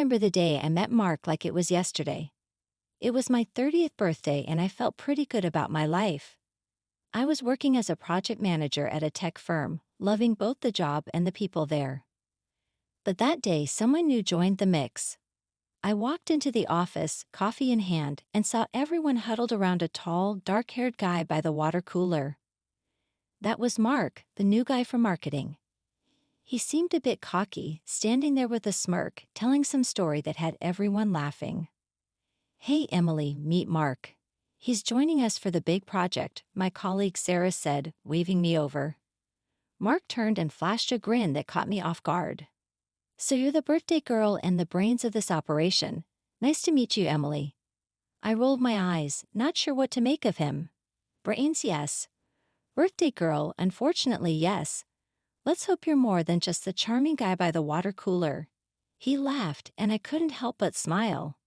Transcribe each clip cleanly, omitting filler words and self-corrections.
remember the day I met Mark like it was yesterday. It was my 30th birthday and I felt pretty good about my life. I was working as a project manager at a tech firm, loving both the job and the people there. But that day someone new joined the mix. I walked into the office, coffee in hand, and saw everyone huddled around a tall, dark-haired guy by the water cooler. That was Mark, the new guy from marketing. He seemed a bit cocky, standing there with a smirk, telling some story that had everyone laughing. "Hey Emily, meet Mark. He's joining us for the big project," my colleague Sarah said, waving me over. Mark turned and flashed a grin that caught me off guard. "So you're the birthday girl and the brains of this operation. Nice to meet you, Emily." I rolled my eyes, not sure what to make of him. Brains, yes. Birthday girl, unfortunately, yes. Let's hope you're more than just the charming guy by the water cooler. He laughed, and I couldn't help but smile.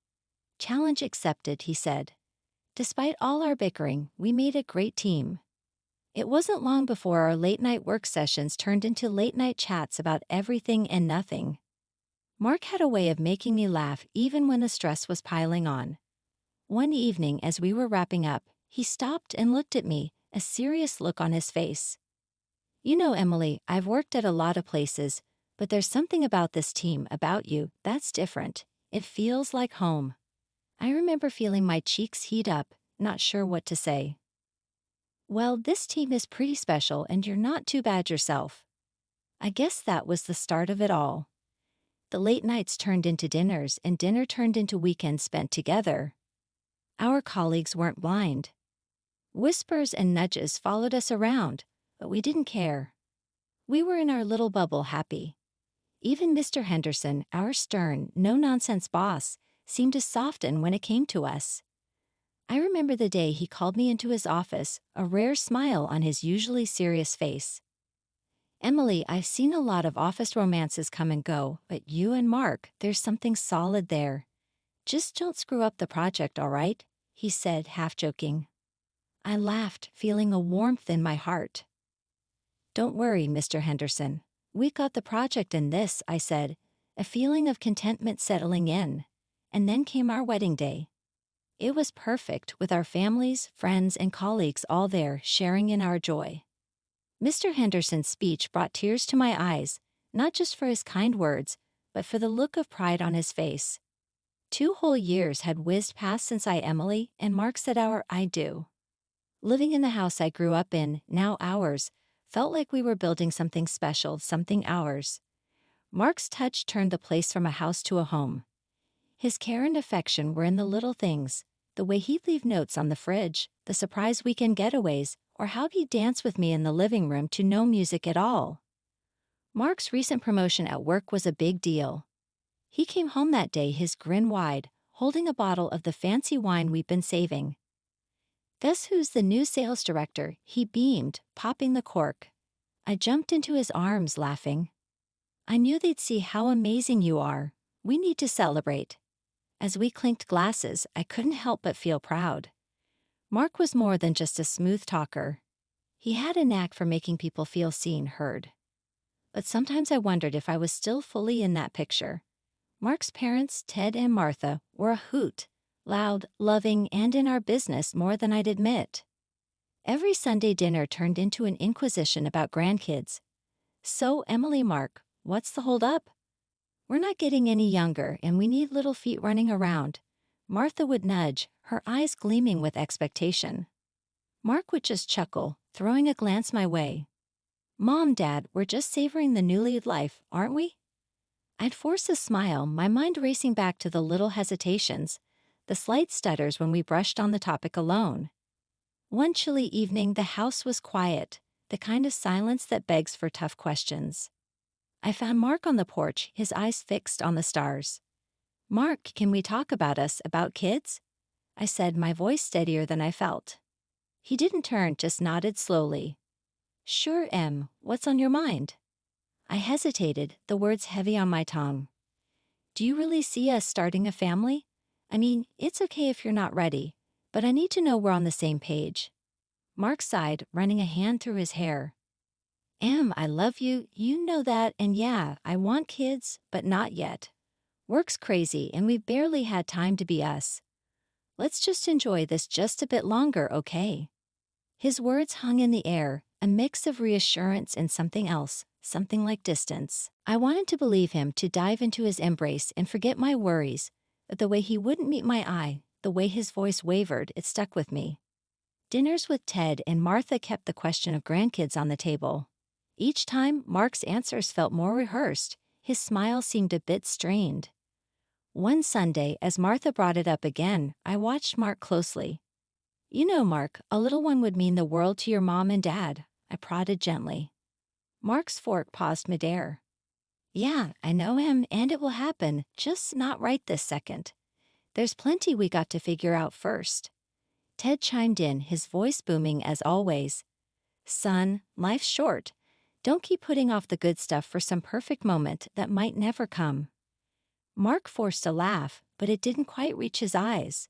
"Challenge accepted," he said. Despite all our bickering, we made a great team. It wasn't long before our late-night work sessions turned into late-night chats about everything and nothing. Mark had a way of making me laugh even when the stress was piling on. One evening as we were wrapping up, he stopped and looked at me, a serious look on his face. "You know, Emily, I've worked at a lot of places, but there's something about this team, about you, that's different. It feels like home." I remember feeling my cheeks heat up, not sure what to say. "Well, this team is pretty special and you're not too bad yourself." I guess that was the start of it all. The late nights turned into dinners and dinner turned into weekends spent together. Our colleagues weren't blind. Whispers and nudges followed us around, but we didn't care. We were in our little bubble happy. Even Mr. Henderson, our stern, no-nonsense boss, seemed to soften when it came to us. I remember the day he called me into his office, a rare smile on his usually serious face. "Emily, I've seen a lot of office romances come and go, but you and Mark, there's something solid there. Just don't screw up the project, all right?" he said, half joking. I laughed, feeling a warmth in my heart. "Don't worry, Mr. Henderson. We got the project in this," I said, a feeling of contentment settling in. And then came our wedding day. It was perfect, with our families, friends, and colleagues all there, sharing in our joy. Mr. Henderson's speech brought tears to my eyes, not just for his kind words, but for the look of pride on his face. 2 whole years had whizzed past since Emily and Mark said our "I do." Living in the house I grew up in, now ours, felt like we were building something special, something ours. Mark's touch turned the place from a house to a home. His care and affection were in the little things, the way he'd leave notes on the fridge, the surprise weekend getaways, or how he'd dance with me in the living room to no music at all. Mark's recent promotion at work was a big deal. He came home that day, his grin wide, holding a bottle of the fancy wine we'd been saving. "Guess who's the new sales director?" he beamed, popping the cork. I jumped into his arms, laughing. "I knew they'd see how amazing you are. We need to celebrate." As we clinked glasses, I couldn't help but feel proud. Mark was more than just a smooth talker. He had a knack for making people feel seen, heard. But sometimes I wondered if I was still fully in that picture. Mark's parents, Ted and Martha, were a hoot, loud, loving, and in our business more than I'd admit. Every Sunday dinner turned into an inquisition about grandkids. "So, Emily, Mark, what's the hold-up?" "We're not getting any younger and we need little feet running around." Martha would nudge, her eyes gleaming with expectation. Mark would just chuckle, throwing a glance my way. "Mom, Dad, we're just savoring the newly life, aren't we?" I'd force a smile, my mind racing back to the little hesitations, the slight stutters when we brushed on the topic alone. One chilly evening the house was quiet, the kind of silence that begs for tough questions. I found Mark on the porch, his eyes fixed on the stars. "Mark, can we talk about us, about kids?" I said, my voice steadier than I felt. He didn't turn, just nodded slowly. "Sure, Em, what's on your mind?" I hesitated, the words heavy on my tongue. "Do you really see us starting a family? I mean, it's okay if you're not ready, but I need to know we're on the same page." Mark sighed, running a hand through his hair. "Em, I love you, you know that, and yeah, I want kids, but not yet. Work's crazy and we've barely had time to be us. Let's just enjoy this just a bit longer, okay? His words hung in the air, a mix of reassurance and something else, something like distance. I wanted to believe him, to dive into his embrace and forget my worries, but the way he wouldn't meet my eye, the way his voice wavered, it stuck with me. Dinners with Ted and Martha kept the question of grandkids on the table. Each time, Mark's answers felt more rehearsed, his smile seemed a bit strained. One Sunday, as Martha brought it up again, I watched Mark closely. "You know, Mark, a little one would mean the world to your mom and dad," I prodded gently. Mark's fork paused midair. "Yeah, I know him, and it will happen, just not right this second. There's plenty we got to figure out first." Ted chimed in, his voice booming as always. "Son, life's short. Don't keep putting off the good stuff for some perfect moment that might never come." Mark forced a laugh, but it didn't quite reach his eyes.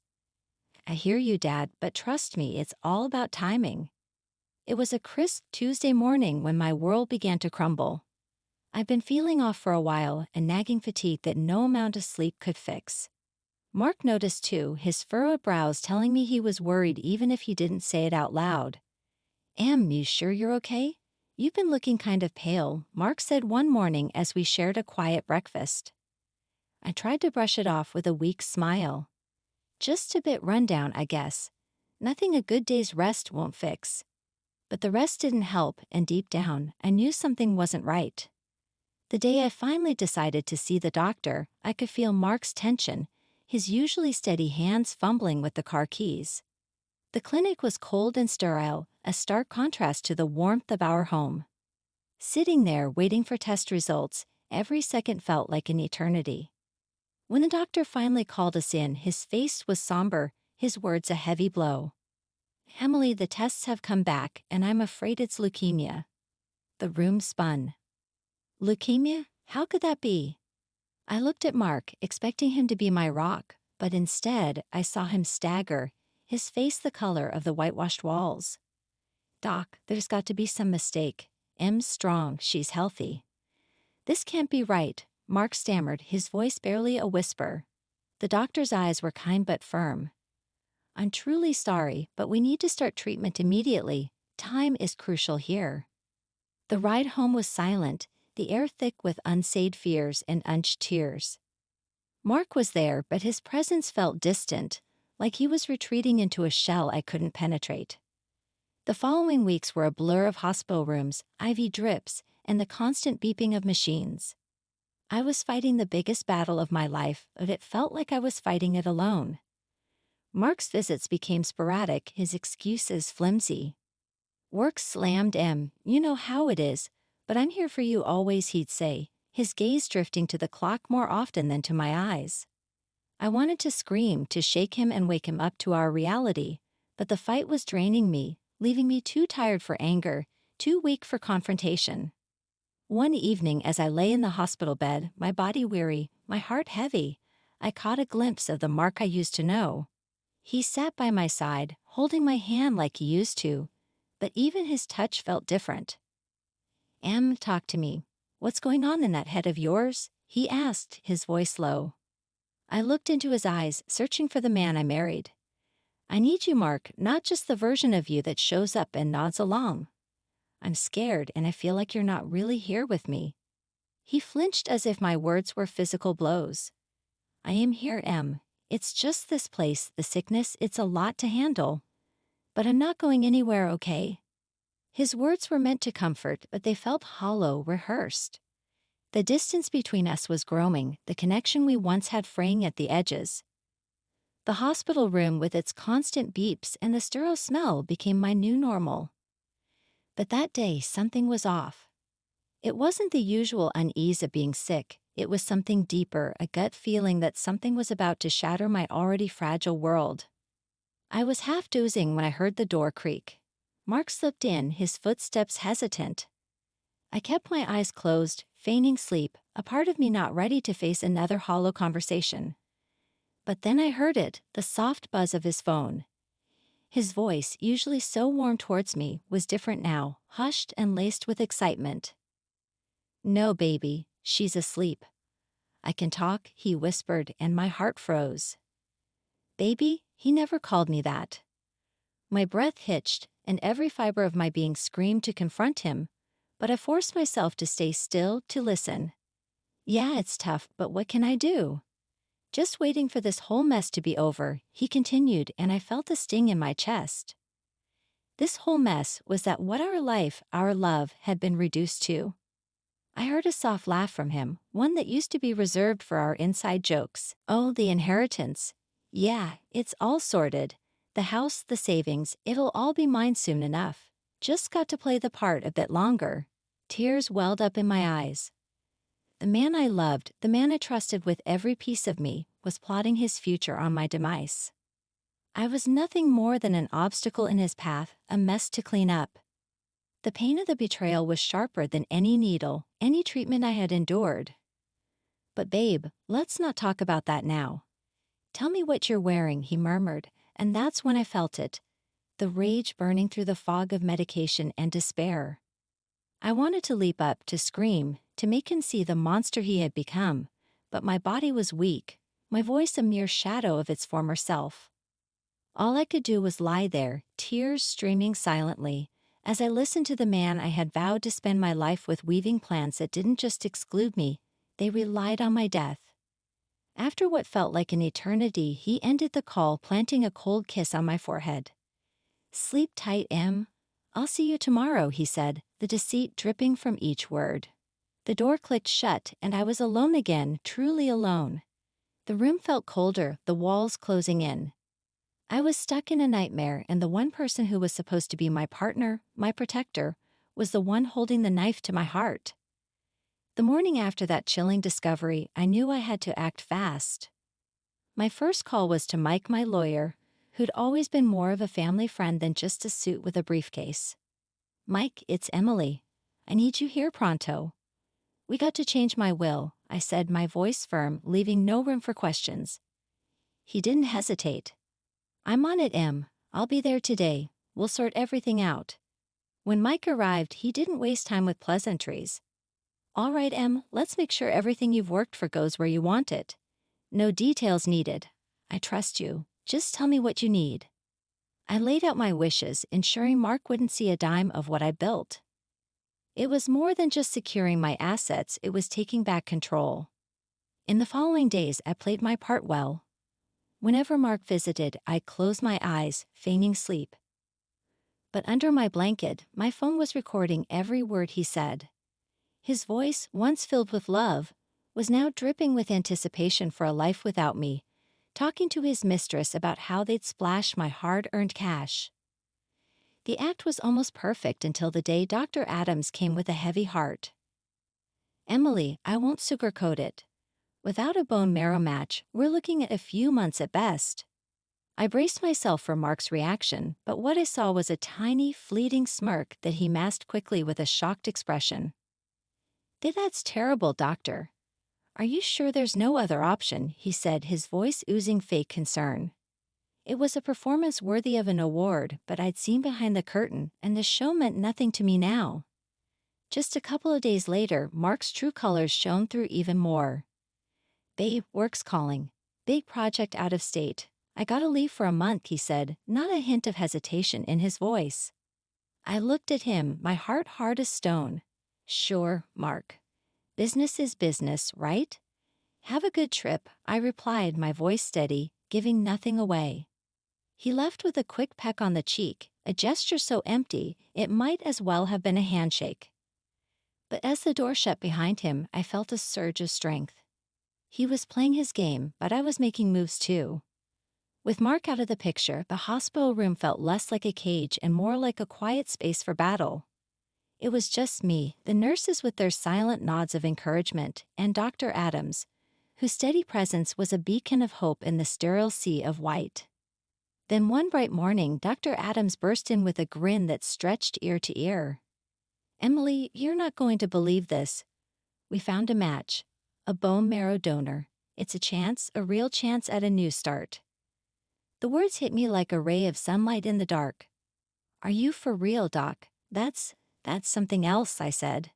"I hear you, Dad, but trust me, it's all about timing." It was a crisp Tuesday morning when my world began to crumble. I've been feeling off for a while, and nagging fatigue that no amount of sleep could fix. Mark noticed too, his furrowed brows telling me he was worried even if he didn't say it out loud. You sure you're okay? You've been looking kind of pale," Mark said one morning as we shared a quiet breakfast. I tried to brush it off with a weak smile. "Just a bit rundown, I guess. Nothing a good day's rest won't fix." But the rest didn't help, and deep down, I knew something wasn't right. The day I finally decided to see the doctor, I could feel Mark's tension, his usually steady hands fumbling with the car keys. The clinic was cold and sterile, a stark contrast to the warmth of our home. Sitting there waiting for test results, every second felt like an eternity. When the doctor finally called us in, his face was somber, his words a heavy blow. "Emily, the tests have come back, and I'm afraid it's leukemia." The room spun. "Leukemia? How could that be?" I looked at Mark, expecting him to be my rock, but instead, I saw him stagger, his face the color of the whitewashed walls. "Doc, there's got to be some mistake. Em's strong, she's healthy." "This can't be right," Mark stammered, his voice barely a whisper. The doctor's eyes were kind but firm. "I'm truly sorry, but we need to start treatment immediately. Time is crucial here." The ride home was silent, the air thick with unsaid fears and unshed tears. Mark was there, but his presence felt distant, like he was retreating into a shell I couldn't penetrate. The following weeks were a blur of hospital rooms, IV drips, and the constant beeping of machines. I was fighting the biggest battle of my life, but it felt like I was fighting it alone. Mark's visits became sporadic, his excuses flimsy. "Work slammed, you know how it is, but I'm here for you always," he'd say, his gaze drifting to the clock more often than to my eyes. I wanted to scream, to shake him and wake him up to our reality, but the fight was draining me, leaving me too tired for anger, too weak for confrontation. One evening as I lay in the hospital bed, my body weary, my heart heavy, I caught a glimpse of the Mark I used to know. He sat by my side, holding my hand like he used to, but even his touch felt different. Talk to me. What's going on in that head of yours?" he asked, his voice low. I looked into his eyes, searching for the man I married. "I need you, Mark, not just the version of you that shows up and nods along. I'm scared and I feel like you're not really here with me." He flinched as if my words were physical blows. "I am here, It's just this place, the sickness, it's a lot to handle. But I'm not going anywhere, okay?" His words were meant to comfort, but they felt hollow, rehearsed. The distance between us was growing, the connection we once had fraying at the edges. The hospital room with its constant beeps and the sterile smell became my new normal. But that day, something was off. It wasn't the usual unease of being sick, it was something deeper, a gut feeling that something was about to shatter my already fragile world. I was half dozing when I heard the door creak. Mark slipped in, his footsteps hesitant. I kept my eyes closed, feigning sleep, a part of me not ready to face another hollow conversation. But then I heard it, the soft buzz of his phone. His voice, usually so warm towards me, was different now, hushed and laced with excitement. "No, baby, she's asleep." I can talk, he whispered, and my heart froze. Baby, he never called me that. My breath hitched, and every fiber of my being screamed to confront him, but I forced myself to stay still, to listen. Yeah, it's tough, but what can I do? Just waiting for this whole mess to be over, he continued, and I felt a sting in my chest. This whole mess was that what our life, our love, had been reduced to. I heard a soft laugh from him, one that used to be reserved for our inside jokes. Oh, the inheritance. Yeah, it's all sorted. The house, the savings, it'll all be mine soon enough. Just got to play the part a bit longer. Tears welled up in my eyes. The man I loved, the man I trusted with every piece of me, was plotting his future on my demise. I was nothing more than an obstacle in his path, a mess to clean up. The pain of the betrayal was sharper than any needle, any treatment I had endured. But babe, let's not talk about that now. Tell me what you're wearing, he murmured, and that's when I felt it, the rage burning through the fog of medication and despair. I wanted to leap up, to scream, to make him see the monster he had become, but my body was weak, my voice a mere shadow of its former self. All I could do was lie there, tears streaming silently, as I listened to the man I had vowed to spend my life with, weaving plans that didn't just exclude me, they relied on my death. After what felt like an eternity, he ended the call, planting a cold kiss on my forehead. Sleep tight, Em. I'll see you tomorrow, he said, the deceit dripping from each word. The door clicked shut, and I was alone again, truly alone. The room felt colder, the walls closing in. I was stuck in a nightmare, and the one person who was supposed to be my partner, my protector, was the one holding the knife to my heart. The morning after that chilling discovery, I knew I had to act fast. My first call was to Mike, my lawyer, who'd always been more of a family friend than just a suit with a briefcase. Mike, it's Emily. I need you here pronto. We got to change my will, I said, my voice firm, leaving no room for questions. He didn't hesitate. I'm on it, Em. I'll be there today. We'll sort everything out. When Mike arrived, he didn't waste time with pleasantries. All right, Em, let's make sure everything you've worked for goes where you want it. No details needed. I trust you. Just tell me what you need. I laid out my wishes, ensuring Mark wouldn't see a dime of what I built. It was more than just securing my assets, it was taking back control. In the following days, I played my part well. Whenever Mark visited, I closed my eyes, feigning sleep. But under my blanket, my phone was recording every word he said. His voice, once filled with love, was now dripping with anticipation for a life without me, talking to his mistress about how they'd splash my hard-earned cash. The act was almost perfect until the day Dr. Adams came with a heavy heart. Emily, I won't sugarcoat it. Without a bone marrow match, we're looking at a few months at best. I braced myself for Mark's reaction, but what I saw was a tiny, fleeting smirk that he masked quickly with a shocked expression. That's terrible, doctor. Are you sure there's no other option? He said, his voice oozing fake concern. It was a performance worthy of an award, but I'd seen behind the curtain, and the show meant nothing to me now. Just a couple of days later, Mark's true colors shone through even more. Babe, work's calling. Big project out of state. I gotta leave for a month, he said, not a hint of hesitation in his voice. I looked at him, my heart hard as stone. Sure, Mark. Business is business, right? Have a good trip, I replied, my voice steady, giving nothing away. He left with a quick peck on the cheek, a gesture so empty, it might as well have been a handshake. But as the door shut behind him, I felt a surge of strength. He was playing his game, but I was making moves too. With Mark out of the picture, the hospital room felt less like a cage and more like a quiet space for battle. It was just me, the nurses with their silent nods of encouragement, and Dr. Adams, whose steady presence was a beacon of hope in the sterile sea of white. Then one bright morning, Dr. Adams burst in with a grin that stretched ear to ear. Emily, you're not going to believe this. We found a match. A bone marrow donor. It's a chance, a real chance at a new start. The words hit me like a ray of sunlight in the dark. Are you for real, Doc? That's something else, I said.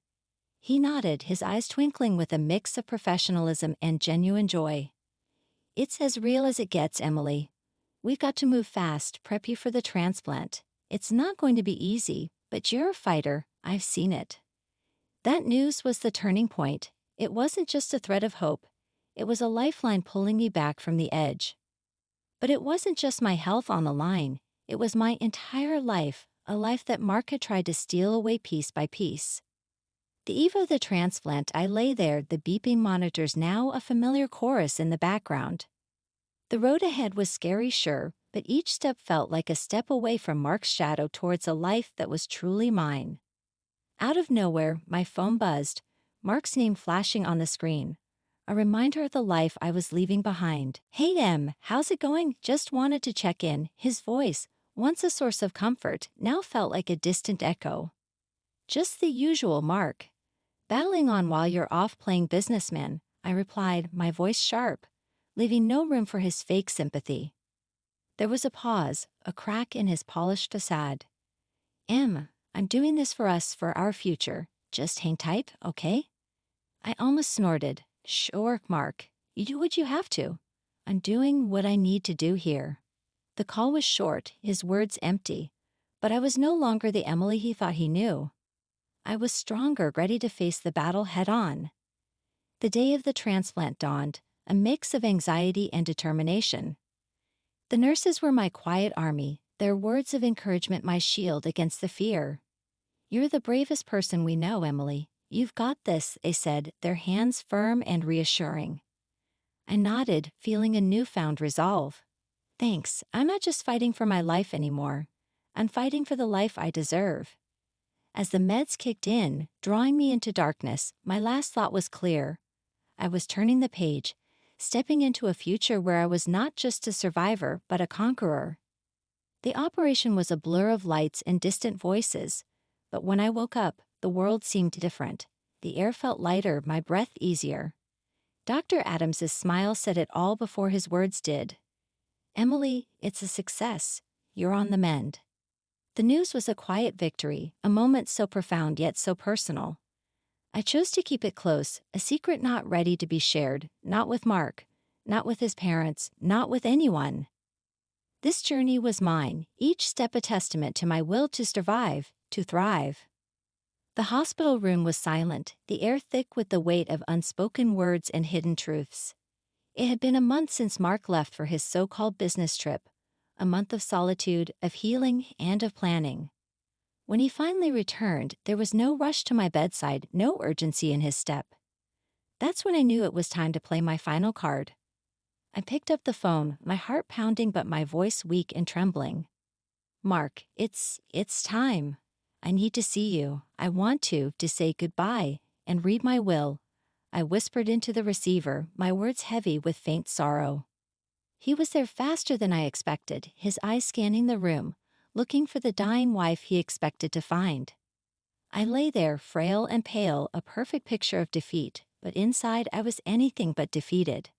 He nodded, his eyes twinkling with a mix of professionalism and genuine joy. It's as real as it gets, Emily. We've got to move fast, prep you for the transplant. It's not going to be easy, but you're a fighter, I've seen it. That news was the turning point. It wasn't just a thread of hope. It was a lifeline pulling me back from the edge. But it wasn't just my health on the line. It was my entire life, a life that Mark had tried to steal away piece by piece. The eve of the transplant, I lay there, the beeping monitors now a familiar chorus in the background. The road ahead was scary, sure, but each step felt like a step away from Mark's shadow towards a life that was truly mine. Out of nowhere, my phone buzzed, Mark's name flashing on the screen. A reminder of the life I was leaving behind. "Hey Em, how's it going? Just wanted to check in." His voice, once a source of comfort, now felt like a distant echo. "Just the usual, Mark. Battling on while you're off playing businessman," I replied, my voice sharp, leaving no room for his fake sympathy. There was a pause, a crack in his polished facade. "Em, I'm doing this for us, for our future. Just hang tight, okay?" I almost snorted. "Sure, Mark. You do what you have to. I'm doing what I need to do here." The call was short, his words empty, but I was no longer the Emily he thought he knew. I was stronger, ready to face the battle head-on. The day of the transplant dawned, a mix of anxiety and determination. The nurses were my quiet army, their words of encouragement my shield against the fear. "You're the bravest person we know, Emily. You've got this," they said, their hands firm and reassuring. I nodded, feeling a newfound resolve. "Thanks, I'm not just fighting for my life anymore. I'm fighting for the life I deserve." As the meds kicked in, drawing me into darkness, my last thought was clear. I was turning the page, stepping into a future where I was not just a survivor, but a conqueror. The operation was a blur of lights and distant voices, but when I woke up, the world seemed different. The air felt lighter, my breath easier. Dr. Adams's smile said it all before his words did. "Emily, it's a success. You're on the mend." The news was a quiet victory, a moment so profound yet so personal. I chose to keep it close, a secret not ready to be shared, not with Mark, not with his parents, not with anyone. This journey was mine, each step a testament to my will to survive, to thrive. The hospital room was silent, the air thick with the weight of unspoken words and hidden truths. It had been a month since Mark left for his so-called business trip, a month of solitude, of healing, and of planning. When he finally returned, there was no rush to my bedside, no urgency in his step. That's when I knew it was time to play my final card. I picked up the phone, my heart pounding but my voice weak and trembling. "Mark, it's time. I need to see you. I want to say goodbye and read my will," I whispered into the receiver, my words heavy with faint sorrow. He was there faster than I expected, his eyes scanning the room, looking for the dying wife he expected to find. I lay there, frail and pale, a perfect picture of defeat, but inside I was anything but defeated.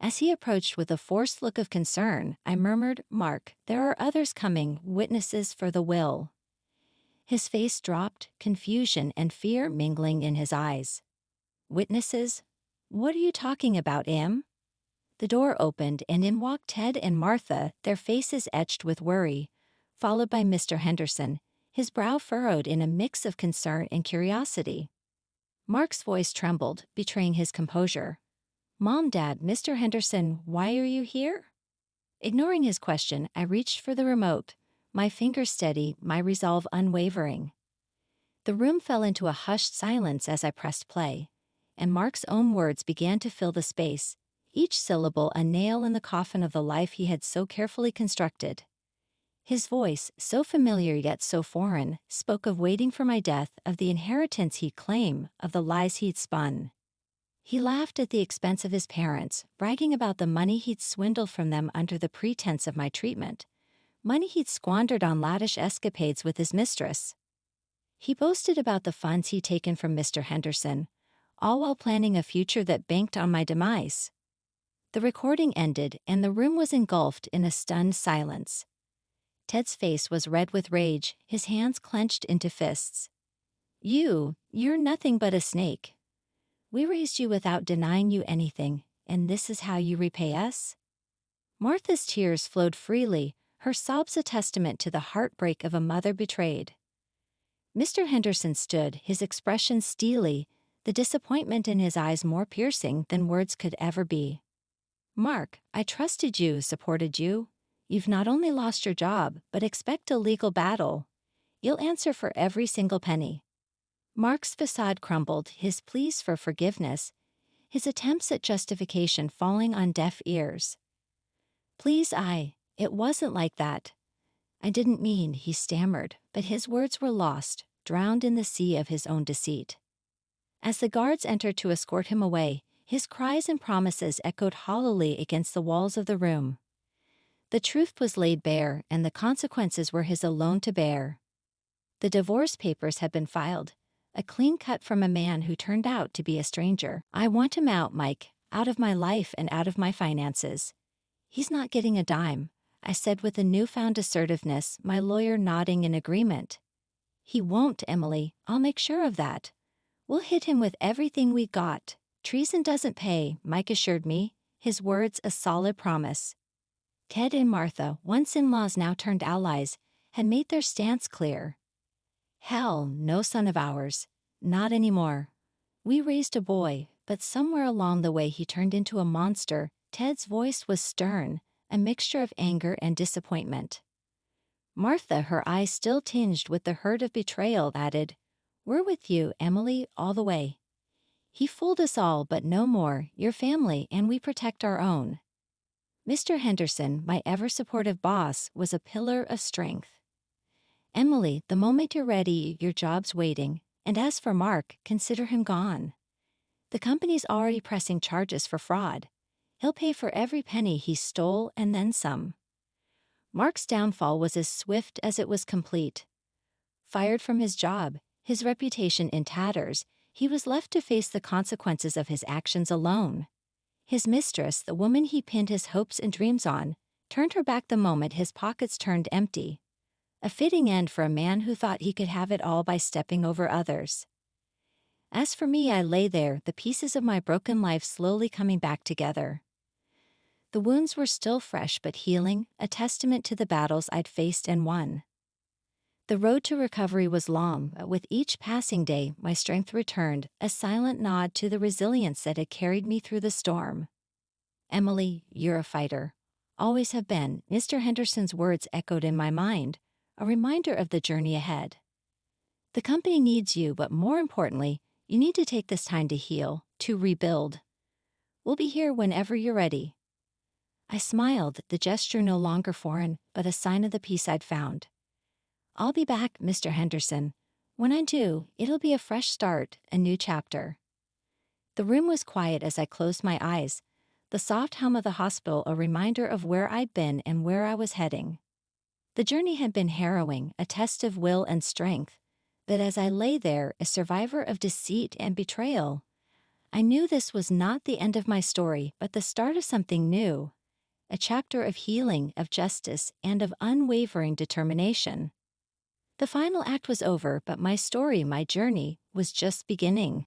As he approached with a forced look of concern, I murmured, "Mark, there are others coming, witnesses for the will." His face dropped, confusion and fear mingling in his eyes. "Witnesses? What are you talking about, Em?" The door opened and in walked Ted and Martha, their faces etched with worry, followed by Mr. Henderson, his brow furrowed in a mix of concern and curiosity. Mark's voice trembled, betraying his composure. "Mom, Dad, Mr. Henderson, why are you here?" Ignoring his question, I reached for the remote, my fingers steady, my resolve unwavering. The room fell into a hushed silence as I pressed play, and Mark's own words began to fill the space, each syllable a nail in the coffin of the life he had so carefully constructed. His voice, so familiar yet so foreign, spoke of waiting for my death, of the inheritance he'd claim, of the lies he'd spun. He laughed at the expense of his parents, bragging about the money he'd swindled from them under the pretense of my treatment, money he'd squandered on lavish escapades with his mistress. He boasted about the funds he'd taken from Mr. Henderson, all while planning a future that banked on my demise. The recording ended, and the room was engulfed in a stunned silence. Ted's face was red with rage, his hands clenched into fists. You're nothing but a snake. We raised you without denying you anything, and this is how you repay us?" Martha's tears flowed freely, her sobs a testament to the heartbreak of a mother betrayed. Mr. Henderson stood, his expression steely, the disappointment in his eyes more piercing than words could ever be. "Mark, I trusted you, supported you. You've not only lost your job, but expect a legal battle. You'll answer for every single penny." Mark's facade crumbled, his pleas for forgiveness, his attempts at justification falling on deaf ears. "Please, it wasn't like that. I didn't mean," he stammered, but his words were lost, drowned in the sea of his own deceit. As the guards entered to escort him away, his cries and promises echoed hollowly against the walls of the room. The truth was laid bare, and the consequences were his alone to bear. The divorce papers had been filed, a clean cut from a man who turned out to be a stranger. "I want him out, Mike, out of my life and out of my finances. He's not getting a dime," I said with a newfound assertiveness, my lawyer nodding in agreement. "He won't, Emily, I'll make sure of that. We'll hit him with everything we got. Treason doesn't pay," Mike assured me, his words a solid promise. Ted and Martha, once in-laws now turned allies, had made their stance clear. "Hell, no son of ours. Not anymore. We raised a boy, but somewhere along the way he turned into a monster." Ted's voice was stern, a mixture of anger and disappointment. Martha, her eyes still tinged with the hurt of betrayal, added, "We're with you, Emily, all the way. He fooled us all, but no more, your family, and we protect our own." Mr. Henderson, my ever-supportive boss, was a pillar of strength. "Emily, the moment you're ready, your job's waiting, and as for Mark, consider him gone. The company's already pressing charges for fraud. He'll pay for every penny he stole and then some." Mark's downfall was as swift as it was complete. Fired from his job, his reputation in tatters, he was left to face the consequences of his actions alone. His mistress, the woman he pinned his hopes and dreams on, turned her back the moment his pockets turned empty. A fitting end for a man who thought he could have it all by stepping over others. As for me, I lay there, the pieces of my broken life slowly coming back together. The wounds were still fresh but healing, a testament to the battles I'd faced and won. The road to recovery was long, but with each passing day, my strength returned, a silent nod to the resilience that had carried me through the storm. "Emily, you're a fighter. Always have been," Mr. Henderson's words echoed in my mind, a reminder of the journey ahead. "The company needs you, but more importantly, you need to take this time to heal, to rebuild. We'll be here whenever you're ready." I smiled, the gesture no longer foreign, but a sign of the peace I'd found. "I'll be back, Mr. Henderson. When I do, it'll be a fresh start, a new chapter." The room was quiet as I closed my eyes, the soft hum of the hospital a reminder of where I'd been and where I was heading. The journey had been harrowing, a test of will and strength, but as I lay there, a survivor of deceit and betrayal, I knew this was not the end of my story, but the start of something new. A chapter of healing, of justice, and of unwavering determination. The final act was over, but my story, my journey, was just beginning.